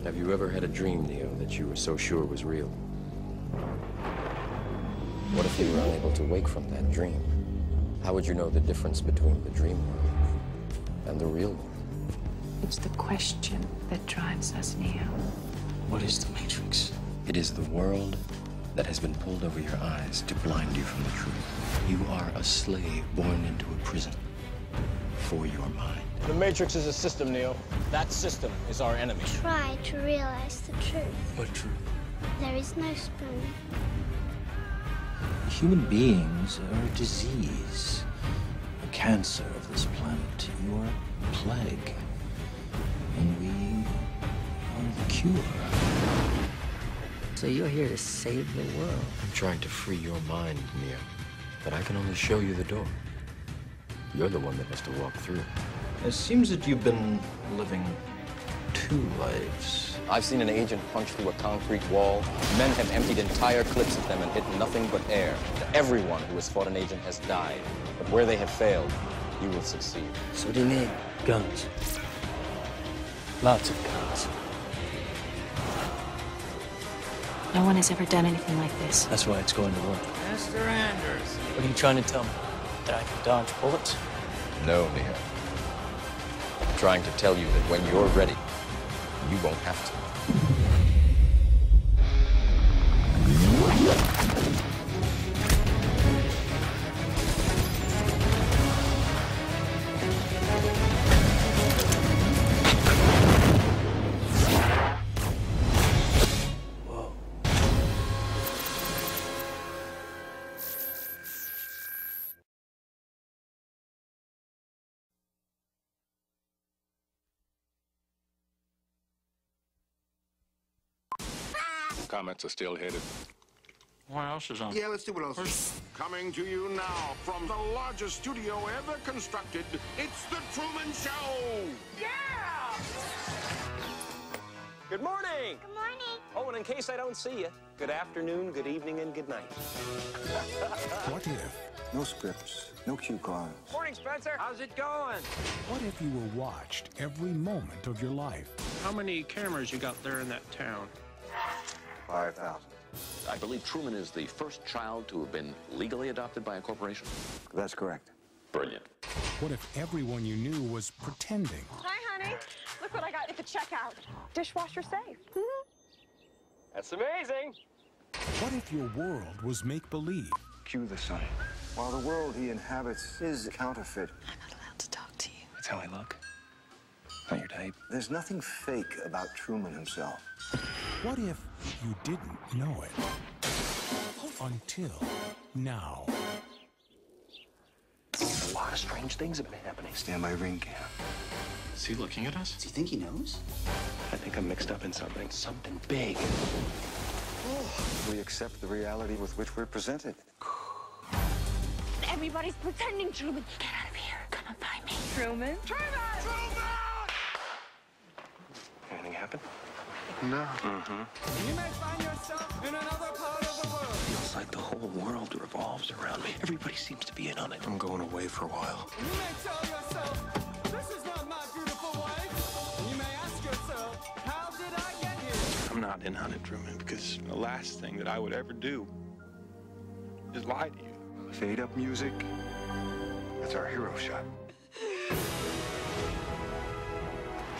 Have you ever had a dream, Neo, that you were so sure was real? What if you were unable to wake from that dream? How would you know the difference between the dream world and the real world? It's the question that drives us, Neo. What is the Matrix? It is the world that has been pulled over your eyes to blind you from the truth. You are a slave born into a prison for your mind. The Matrix is a system, Neo. That system is our enemy. Try to realize the truth. What truth? There is no spoon. Human beings are a disease, a cancer of this planet. You are a plague, and we are the cure. So you're here to save the world. I'm trying to free your mind, Neo, but I can only show you the door. You're the one that has to walk through. It seems that you've been living two lives. I've seen an agent punch through a concrete wall. Men have emptied entire clips at them and hit nothing but air. Everyone who has fought an agent has died. But where they have failed, you will succeed. So do you need Guns. Lots of guns. No one has ever done anything like this. That's why it's going to work. Mr. Anders? What are you trying to tell me? That I can dodge bullets? No, Neo. I'm trying to tell you that when you're ready, you won't have to. Comments are still headed. What else is on? Yeah, let's see what else is. Coming to you now from the largest studio ever constructed, it's The Truman Show! Yeah! Good morning! Good morning. Oh, and in case I don't see you, good afternoon, good evening, and good night. What if? No scripts, no cue cards. Morning, Spencer. How's it going? What if you were watched every moment of your life? How many cameras you got there in that town? 5,000. I believe Truman is the first child to have been legally adopted by a corporation. That's correct. Brilliant. What if everyone you knew was pretending? Hi, honey. Look what I got at the checkout. Dishwasher safe. That's amazing. What if your world was make-believe? Cue the sun. While the world he inhabits is counterfeit. I'm not allowed to talk to you. That's how I look. Not your type. There's nothing fake about Truman himself. What if you didn't know it? Until now. A lot of strange things have been happening. Stand by ring cam. Is he looking at us? Do you think he knows? I think I'm mixed up in something. Something big. We accept the reality with which we're presented. Everybody's pretending, Truman. Get out of here. Come and find me. Truman? Truman! Anything happen? No. You may find yourself in another part of the world. Feels like the whole world revolves around me. Everybody seems to be in on it. I'm going away for a while. You may tell yourself, this is not my beautiful wife. And you may ask yourself, how did I get here? I'm not in on it, Truman, because the last thing that I would ever do is lie to you. Fade up music. That's our hero shot.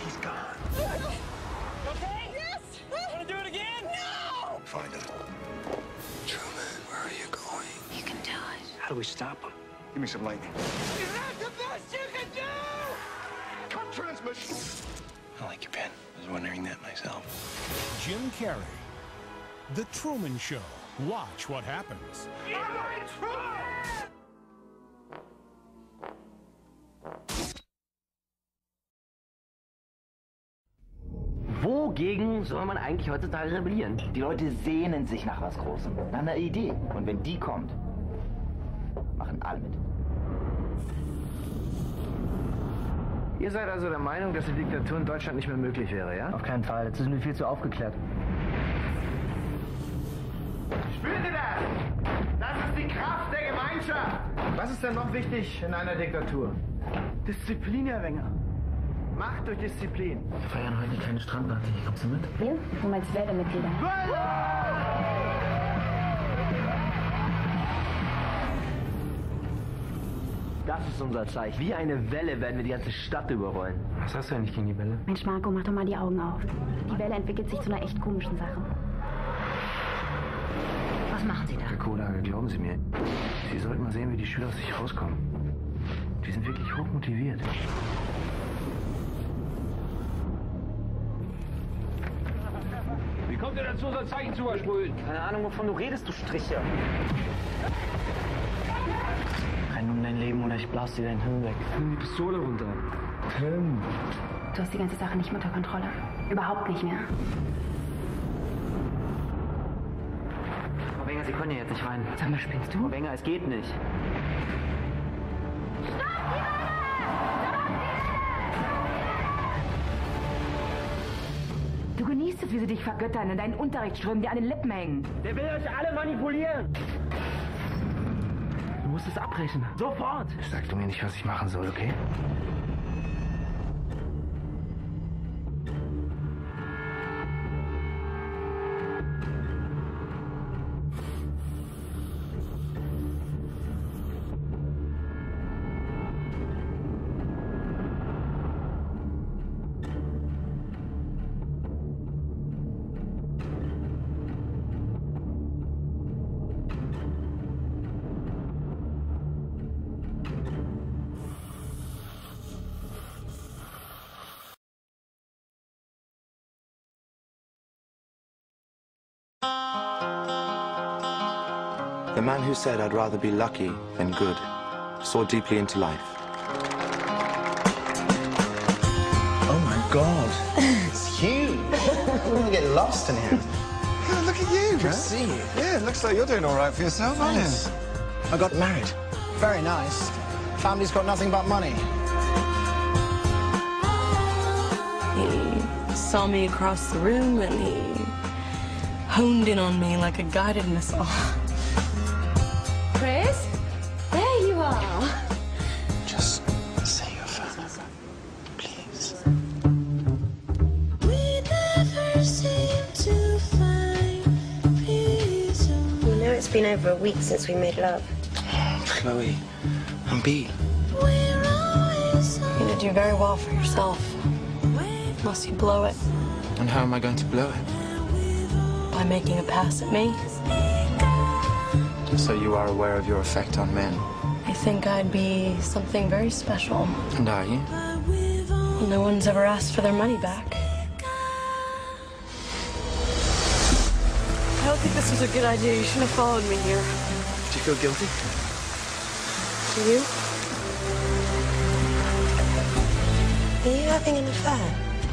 He's gone. Okay? Yes! Want to do it again? No! Find him. Truman, where are you going? You can do it. How do we stop him? Give me some lightning. Is that the best you can do? Cut transmission. I like your pen. I was wondering that myself. Jim Carrey. The Truman Show. Watch what happens. Wogegen soll man eigentlich heutzutage rebellieren? Die Leute sehnen sich nach was Großem, nach einer Idee. Und wenn die kommt, machen alle mit. Ihr seid also der Meinung, dass die Diktatur in Deutschland nicht mehr möglich wäre, ja? Auf keinen Fall. Dazu sind wir viel zu aufgeklärt. Spürt ihr das? Das ist die Kraft der Gemeinschaft. Was ist denn noch wichtig in einer Diktatur? Disziplin, Herr Wenger. Macht durch Disziplin. Wir feiern heute eine kleine Strandparty. Kommst du mit? Wir? Du meinst Wäldermitglieder? Das ist unser Zeichen. Wie eine Welle werden wir die ganze Stadt überrollen. Was hast du eigentlich gegen die Welle? Mensch, Marco, mach doch mal die Augen auf. Die Welle entwickelt sich zu einer echt komischen Sache. Was machen Sie da? Herr Kohlage, glauben Sie mir. Sie sollten mal sehen, wie die Schüler aus sich rauskommen. Die sind wirklich hochmotiviert. Wie kommt ihr dazu, unser Zeichen zu übersprühen? Keine Ahnung, wovon du redest, du Stricher. Renn um dein Leben oder ich blas dir dein Hirn weg. Nimm die Pistole runter. Tim. Du hast die ganze Sache nicht mehr unter Kontrolle. Überhaupt nicht mehr. Frau Wenger, Sie können hier jetzt nicht rein. Sag mal, spinnst du? Frau Wenger, es geht nicht. Du genießt es, wie sie dich vergöttern, in deinen Unterrichtsströmen dir an den Lippen hängen. Der will euch alle manipulieren. Du musst es abbrechen. Sofort. Sag du mir nicht, was ich machen soll, okay? The man who said I'd rather be lucky than good saw deeply into life. Oh my God, it's huge. We're gonna get lost in here. Yeah, look at you, Good to see you. Yeah, it looks like you're doing all right for yourself, aren't you? Thanks. I got married. Very nice. Family's got nothing but money. He saw me across the room and he honed in on me like a guided missile. Chris? There you are. Just say your father, please. We never seem to find peace. You know it's been over a week since we made love. Chloe and Bea. You did do very well for yourself. Unless you blow it. And how am I going to blow it? By making a pass at me. So you are aware of your effect on men? I think I'd be something very special. And are you? No one's ever asked for their money back. I don't think this was a good idea. You shouldn't have followed me here. Do you feel guilty? Do you? Are you having an affair?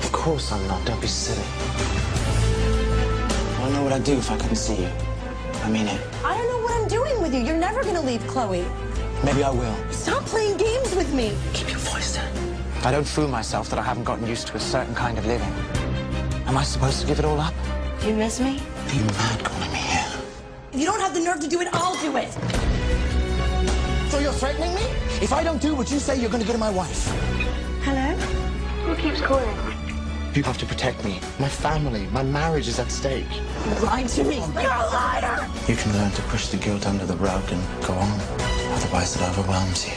Of course I'm not. Don't be silly. I don't know what I'd do if I couldn't see you. I mean it. I don't know what I'm doing with you. You're never gonna leave Chloe. Maybe I will. Stop playing games with me. Keep your voice down. I don't fool myself that I haven't gotten used to a certain kind of living. Am I supposed to give it all up? Do you miss me? Are you mad calling me here? If you don't have the nerve to do it, I'll do it. So you're threatening me? If I don't do what you say, you're going to go to my wife. Hello? Who keeps calling? You have to protect me. My family, my marriage is at stake. You lied to me. You're a liar. You can learn to push the guilt under the rug and go on. Otherwise it overwhelms you.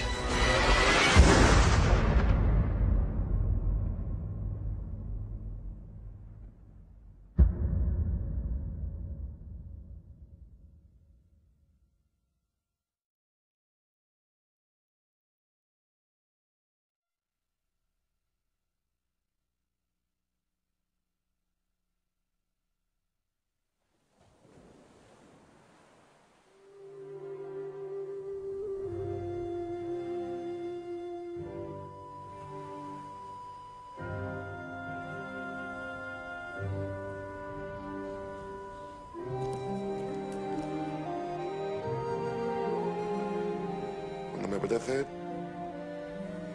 Me apetece,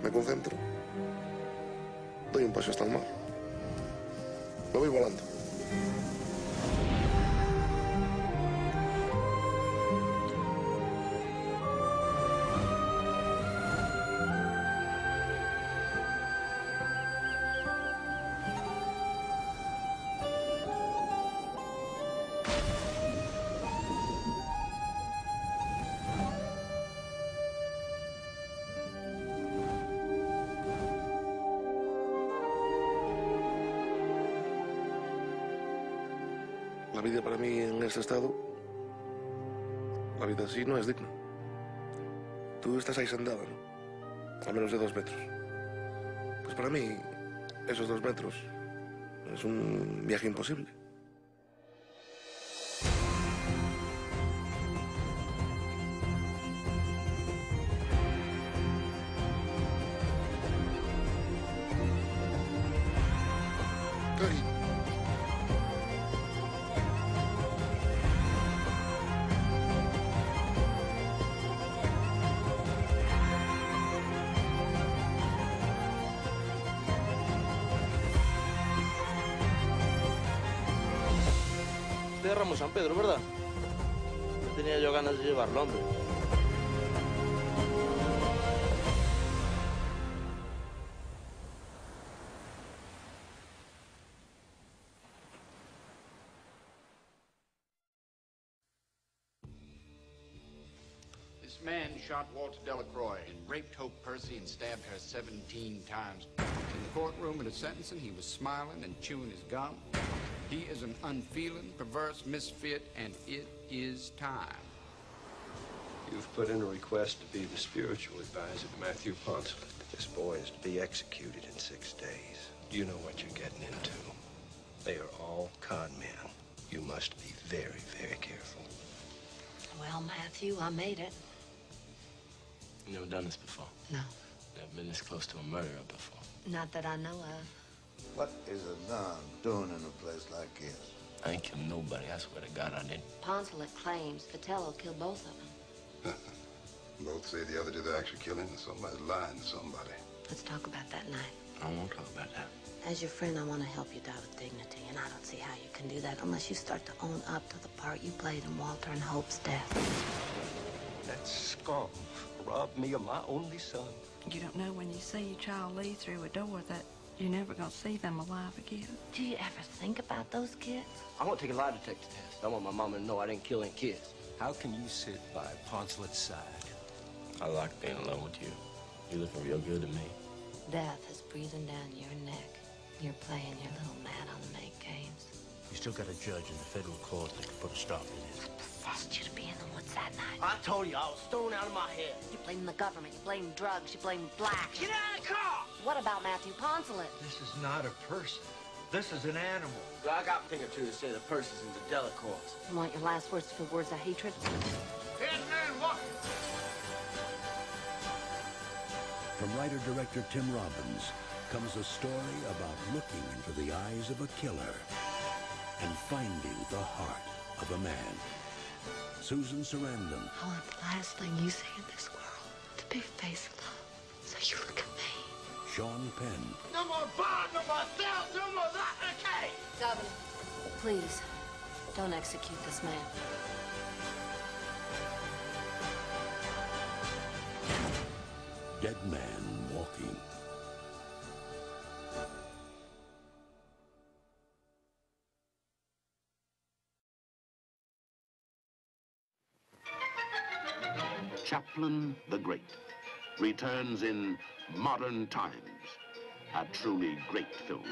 me concentro, doy un paso hasta el mar, me voy volando. La vida para mí en este estado, la vida así no es digna. Tú estás ahí sentada, ¿no? A menos de 2 metros. Pues para mí, esos 2 metros es un viaje imposible. Ramos San Pedro, ¿verdad? No tenía yo ganas de llevarlo, hombre. This man shot Walter Delacroix, raped Hope Percy, and stabbed her 17 times. In the courtroom at his sentencing, he was smiling and chewing his gum. He is an unfeeling, perverse misfit, and it is time. You've put in a request to be the spiritual advisor to Matthew Poncelet. This boy is to be executed in 6 days. You know what you're getting into. They are all con men. You must be very, very careful. Well, Matthew, I made it. You never done this before? No. Never been this close to a murderer before? Not that I know of. What is a nun doing in a place like this? I ain't killed nobody. I swear to God I didn't. Poncelet claims Vitello killed both of them. Both say the other did the actual killing, and somebody's lying to somebody. Let's talk about that night. I don't want to talk about that. As your friend, I want to help you die with dignity, and I don't see how you can do that unless you start to own up to the part you played in Walter and Hope's death. That scum robbed me of my only son. You don't know when you see your child leave through a door that you're never going to see them alive again. Do you ever think about those kids? I want to take a lie detector test. I want my mama to know I didn't kill any kids. How can you sit by Poncelet's side? I like being alone with you. You're looking real good to me. Death is breathing down your neck. You're playing your little man on the make games. You still got a judge in the federal court that can put a stop to this. What possessed you to be in the woods that night? I told you, I was thrown out of my head. You blame the government, you blame drugs, you blame blacks. Get out of the car! What about Matthew Poncelet? This is not a person. This is an animal. Well, I got a thing or two to say the Percy's and the Delacroix. You want your last words to be words of hatred? Head man, what? From writer-director Tim Robbins comes a story about looking into the eyes of a killer and finding the heart of a man. Susan Sarandon. I want the last thing you see in this world to be face of love. So you look at me. Sean Penn. No more bond, no more sales, no more that, okay? Governor, please, don't execute this man. Dead Man Walking. Chaplin the Great returns in Modern Times, a truly great film.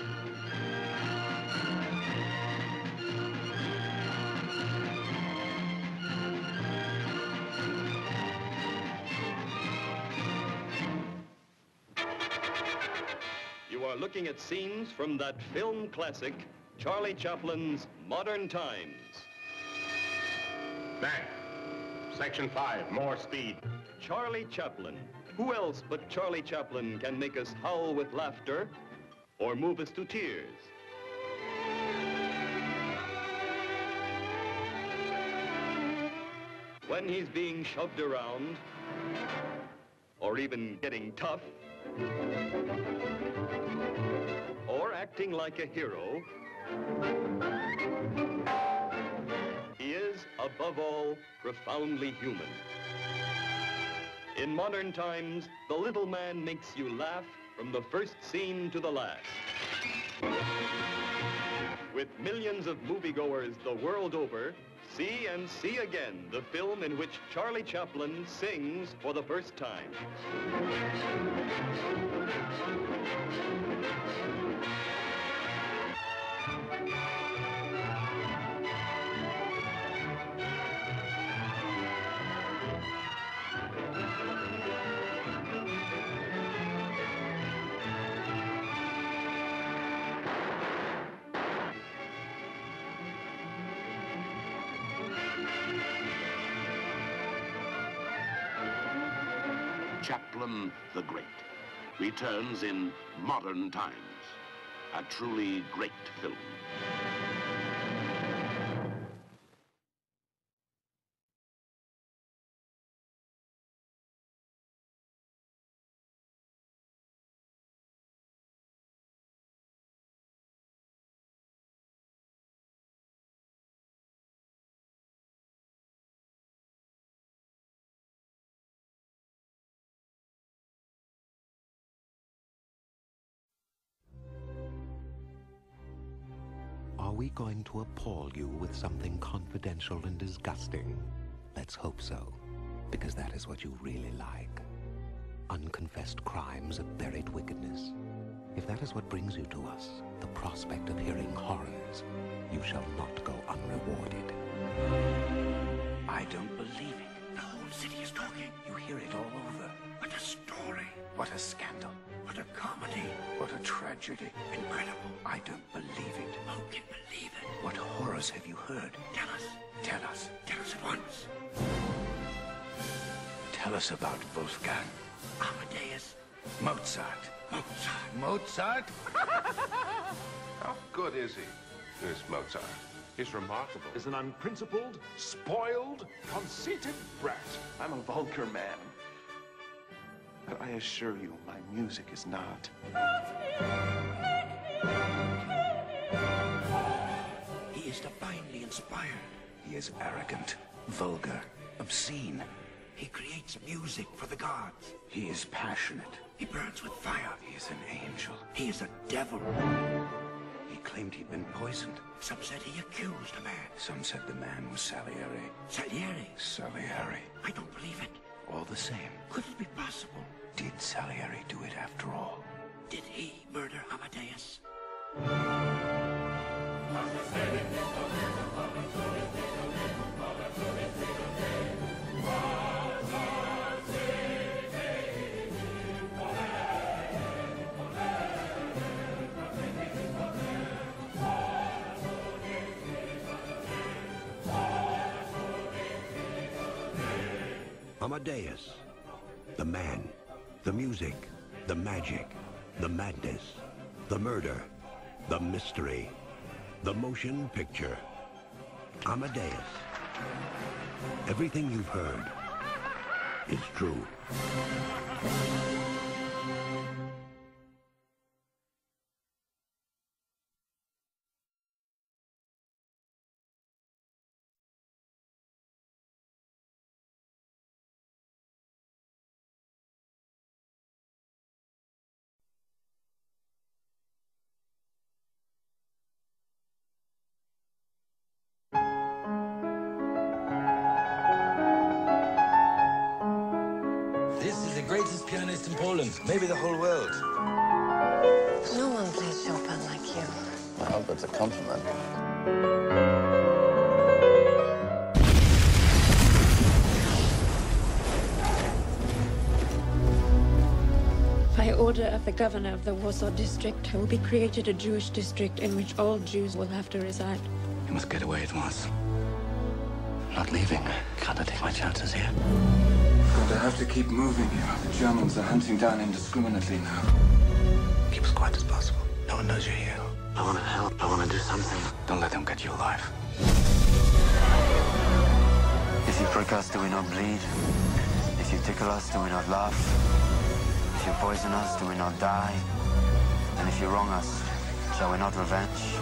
You are looking at scenes from that film classic, Charlie Chaplin's Modern Times. Back. Section 5, more speed. Charlie Chaplin. Who else but Charlie Chaplin can make us howl with laughter or move us to tears? When he's being shoved around, or even getting tough, or acting like a hero, he is, above all, profoundly human. In Modern Times, the little man makes you laugh from the first scene to the last. With millions of moviegoers the world over, see and see again the film in which Charlie Chaplin sings for the first time. Chaplin the Great returns in modern times. A truly great film. Are we going to appall you with something confidential and disgusting? Let's hope so, because that is what you really like. Unconfessed crimes of buried wickedness. If that is what brings you to us, the prospect of hearing horrors, you shall not go unrewarded. I don't believe it. The whole city is talking. You hear it all over. What a story. What a scandal. What a comedy. What a tragedy. Incredible. I don't believe it. Who can believe it? What horrors have you heard? Tell us. Tell us. Tell us at once. Tell us about Wolfgang. Amadeus. Mozart. Mozart. Mozart? How good is he, this Mozart? He's remarkable. He's an unprincipled, spoiled, conceited brat. I'm a vulgar man. But I assure you, my music is not. He is divinely inspired. He is arrogant, vulgar, obscene. He creates music for the gods. He is passionate. He burns with fire. He is an angel. He is a devil. He claimed he'd been poisoned. Some said he accused a man. Some said the man was Salieri. Salieri? Salieri. I don't believe it. All the same. Could it be possible? Did Salieri do it after all? Did he murder Amadeus? Amadeus, the man, the music, the magic, the madness, the murder, the mystery, the motion picture. Amadeus. Everything you've heard is true. Greatest pianist in Poland, maybe the whole world. No one plays Chopin like you. I hope that's a compliment. By order of the governor of the Warsaw district, there will be created a Jewish district in which all Jews will have to reside. You must get away at once. I'm not leaving. Can't I take my chances here? But I have to keep moving here. The Germans are hunting down indiscriminately now. Keep as quiet as possible. No one knows you're here. I want to help. I want to do something. Don't let them get you alive. If you prick us, do we not bleed? If you tickle us, do we not laugh? If you poison us, do we not die? And if you wrong us, shall we not revenge?